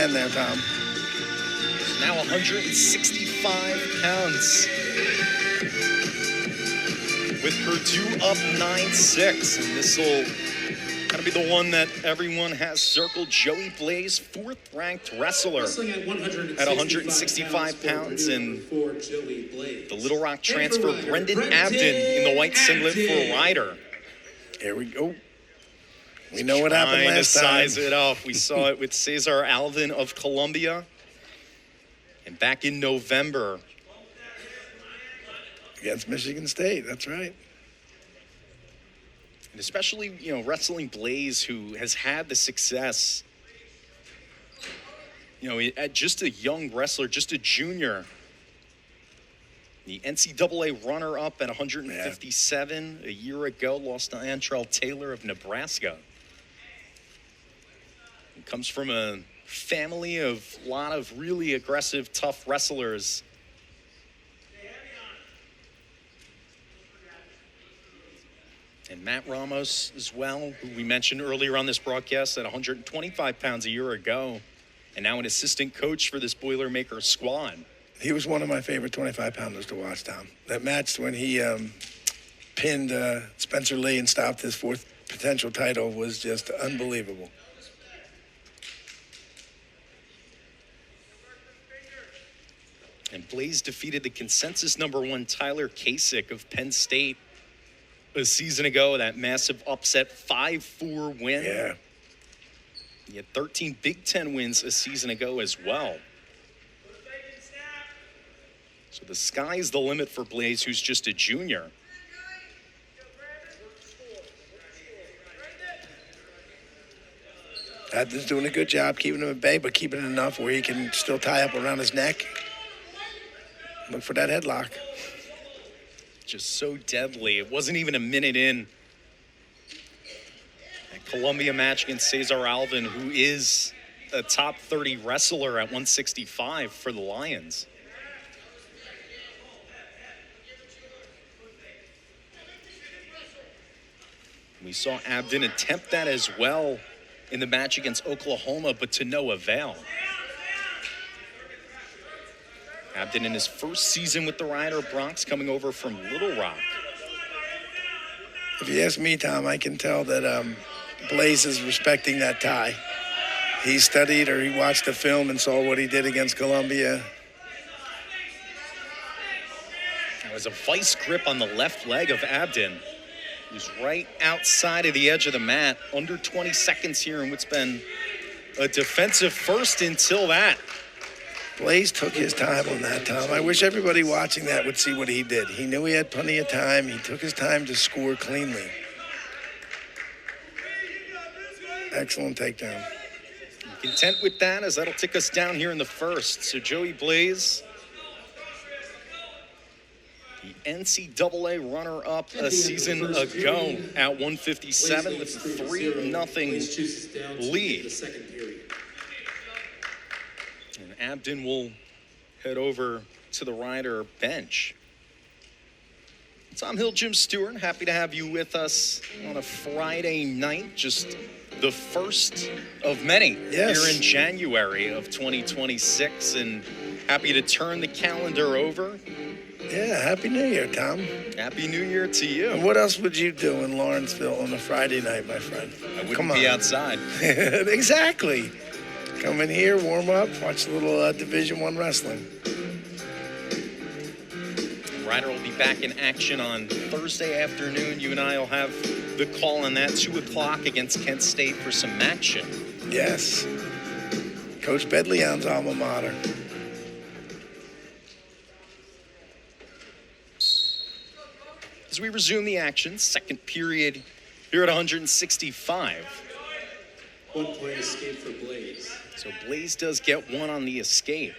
And there, Tom. Now 165 pounds. With Purdue up 9-6. And this will kind of be the one that everyone has circled. Joey Blaze, fourth-ranked wrestler at 165 pounds. And the Little Rock transfer, Brendon Abdon, in the white singlet for Ryder. Here we go. We know what happened last time. Trying to size it up. We saw it with Cesar Alvin of Columbia. And back in November. Against Michigan State, that's right. And especially, wrestling Blaze, who has had the success, at just a young wrestler, just a junior. The NCAA runner-up at 157 a year ago, lost to Antrell Taylor of Nebraska. He comes from a family of a lot of really aggressive, tough wrestlers. And Matt Ramos as well, who we mentioned earlier on this broadcast, at 125 pounds a year ago, and now an assistant coach for this Boilermaker squad. He was one of my favorite 25-pounders to watch, Tom. That match when he pinned Spencer Lee and stopped his fourth potential title was just unbelievable. And Blaze defeated the consensus #1 Tyler Kasich of Penn State a season ago. That massive upset 5-4 win. Yeah. He had 13 Big Ten wins a season ago as well. So the sky's the limit for Blaze, who's just a junior. Abdon's doing a good job keeping him at bay, but keeping it enough where he can still tie up around his neck. Look for that headlock. Just so deadly. It wasn't even a minute in. That Columbia match against Cesar Alvin, who is a top 30 wrestler at 165 for the Lions. We saw Abdon attempt that as well in the match against Oklahoma, but to no avail. Abdon in his first season with the Ryder Bronx, coming over from Little Rock. If you ask me, Tom, I can tell that Blaze is respecting that tie. He studied or he watched the film and saw what he did against Columbia. It was a vice grip on the left leg of Abdon. He was right outside of the edge of the mat, under 20 seconds here in what's been a defensive first until that. Blaze took his time on that, Tom. I wish everybody watching that would see what he did. He knew he had plenty of time. He took his time to score cleanly. Excellent takedown. Content with that, as that'll take us down here in the first. So Joey Blaze, the NCAA runner-up a season ago at 157 with a 3-0 lead. And Abdon will head over to the Ryder bench. Tom Hill, Jim Stewart, happy to have you with us on a Friday night, just the first of many here in January of 2026, and happy to turn the calendar over. Yeah, Happy New Year, Tom. Happy New Year to you. And what else would you do in Lawrenceville on a Friday night, my friend? I wouldn't be outside. Exactly. Come in here, warm up, watch a little Division I wrestling. Ryder will be back in action on Thursday afternoon. You and I will have the call on that, 2 o'clock against Kent State for some action. Yes. Coach Bedleon's alma mater. As we resume the action, second period here at 165. 1 point escape for Blaze. So Blaze does get one on the escape.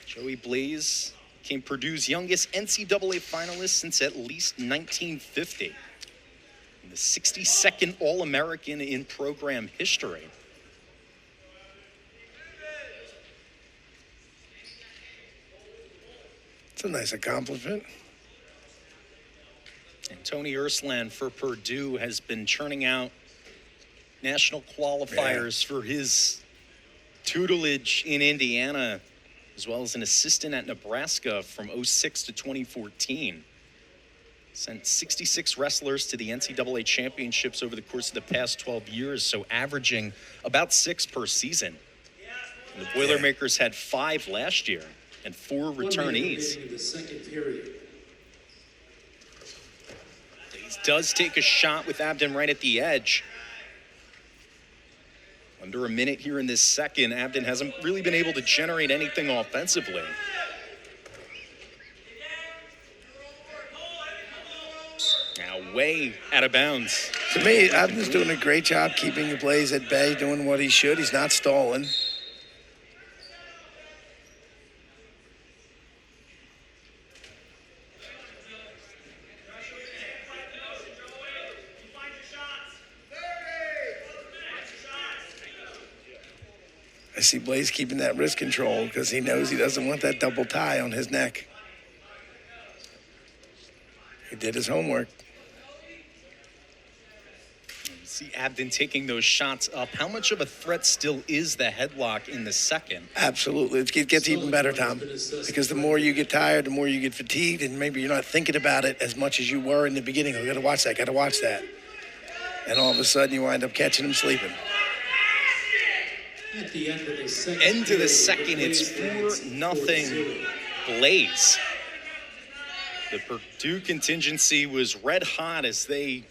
Joey Blaze became Purdue's youngest NCAA finalist since at least 1950. And the 62nd All-American in program history. It's a nice accomplishment. And Tony Ersland for Purdue has been churning out national qualifiers for his tutelage in Indiana, as well as an assistant at Nebraska from 06 to 2014. Sent 66 wrestlers to the NCAA championships over the course of the past 12 years, so averaging about 6 per season. And the Boilermakers had 5 last year and 4 returnees. In the second period. He does take a shot with Abdon right at the edge. Under a minute here in this second, Abdon hasn't really been able to generate anything offensively. Now way out of bounds. To me, Abdon's doing a great job keeping the Blaze at bay, doing what he should. He's not stalling. I see Blaze keeping that wrist control because he knows he doesn't want that double tie on his neck. He did his homework. See Abdon taking those shots up. How much of a threat still is the headlock in the second? Absolutely. It gets even better, Tom, because the more you get tired, the more you get fatigued, and maybe you're not thinking about it as much as you were in the beginning. I got to watch that. And all of a sudden, you wind up catching him sleeping. At the end of the second, It's 4-0 Blaze. The Purdue contingency was red hot as they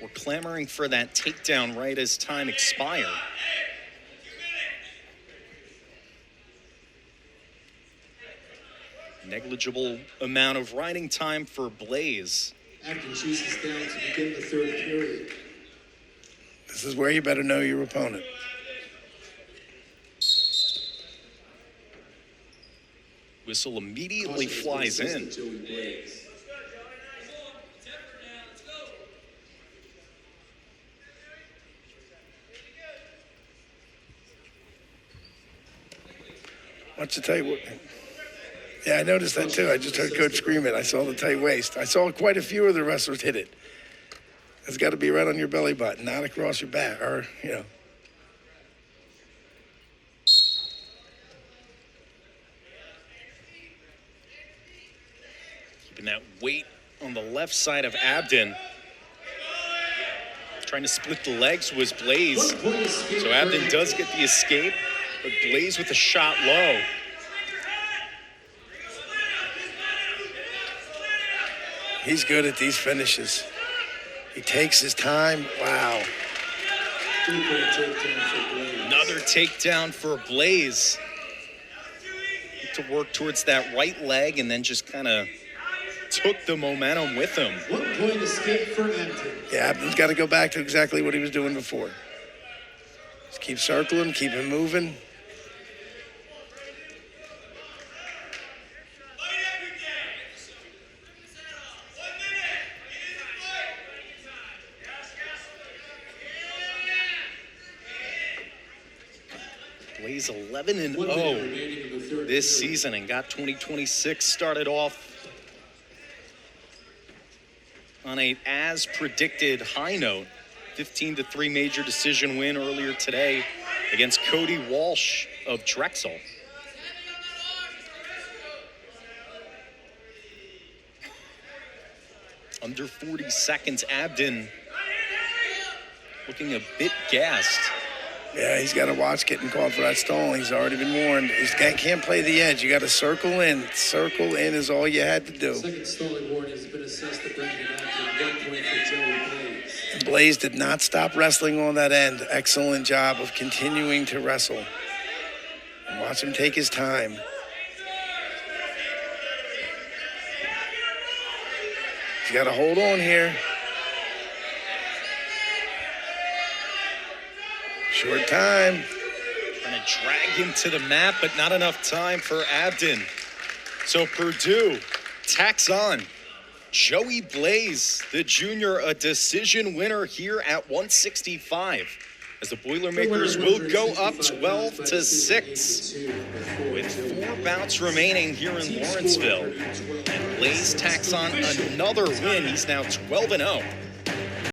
were clamoring for that takedown right as time expired. Negligible amount of riding time for Blaze. Abdon chooses down to begin the third period. This is where you better know your opponent. Whistle immediately flies in. Watch the tight waist. Yeah, I noticed that too. I just heard Coach scream it. I saw the tight waist. I saw quite a few of the wrestlers hit it. It's got to be right on your belly button, not across your back, or, you know. Keeping that weight on the left side of Abdon. Trying to split the legs was Blaze. So Abdon does get the escape, but Blaze with a shot low. He's good at these finishes. He takes his time. Wow. Another takedown for Blaze. To work towards that right leg and then just kind of took the momentum with him. 1 point escape for Abdon. Yeah, Abdon's got to go back to exactly what he was doing before. Just keep circling, keep him moving. Blaze 11-0 this season and got 2026 started off on a as predicted high note. 15-3 major decision win earlier today against Cody Walsh of Drexel. Under 40 seconds, Abdon looking a bit gassed. Yeah, he's got to watch getting called for that stalling. He's already been warned. He can't play the edge. You got to circle in. Circle in is all you had to do. Second stalling warning has been assessed to Brendon Abdon. 1 point for Joey Blaze. And Blaze did not stop wrestling on that end. Excellent job of continuing to wrestle. And watch him take his time. He's got to hold on here. Short time. Trying to drag him to the mat, but not enough time for Abdon. So Purdue tacks on Joey Blaze, the junior, a decision winner here at 165. As the Boilermakers will go up 12-6 with 4 bouts remaining here in Lawrenceville. And Blaze tacks on another win. He's now 12-0.